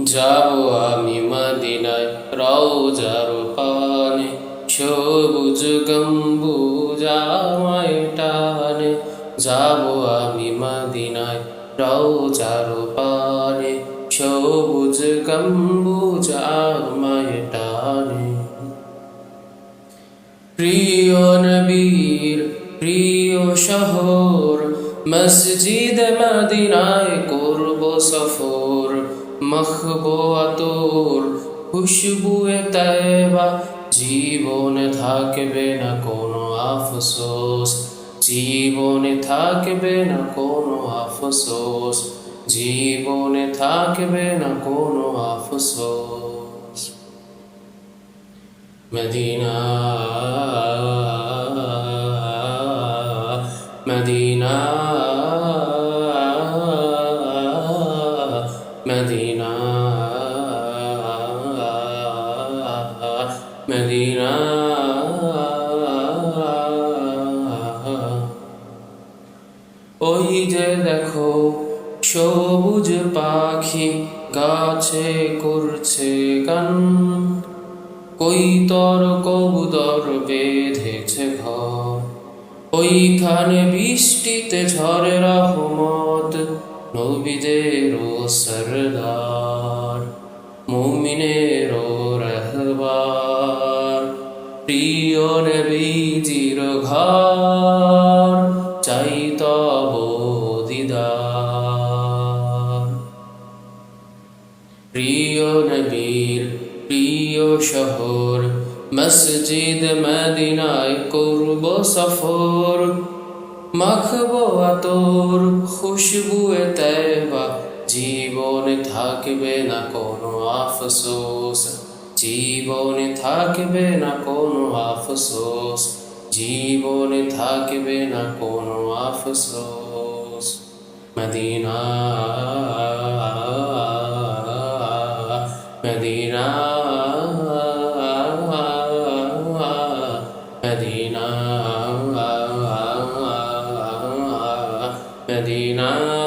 যাব আমি মদিনায় রওজার পানে, সবুজ গম্বুজ আমায় টানে। যাব আমি মদিনায় রওজার পানে, সবুজ গম্বুজ আমায় টানে। প্রিয় নবীর প্রিয় শহর মসজিদ মদিনায় করব সফর। মাখবো আতর খুশবুয়ে তয়বা, জীবনে থাকবে না কোনো আফসোস। জীবনে থাকবে না কোনো আফসোস। জীবনে থাকবে না কোনো আফসোস। মদিনা মদিনা মদিনা মদিনা। ওই যে দেখো সবুজ পাখি গাছে করছে গান, কৈতর কবুতর বেঁধেছে ঘর। ওইখানে বৃষ্টিতে ঝরে রহমত, নবীদেরও সরদার, মুমিনেরও রহবার। প্রিয় নবীজির ঘর, চাই তব দিদার। প্রিয় নবীর প্রিয় শহর মসজিদ মদিনায় করব সফর। মাখবো আতর খুশবুয়ে তয়বা, জীবনে থাকবে না কোনো আফসোস। জীবনে থাকবে না কোনো আফসোস। জীবনে থাকবে না কোনো আফসোস। মদিনা মদিনা মদিনা মদিনা।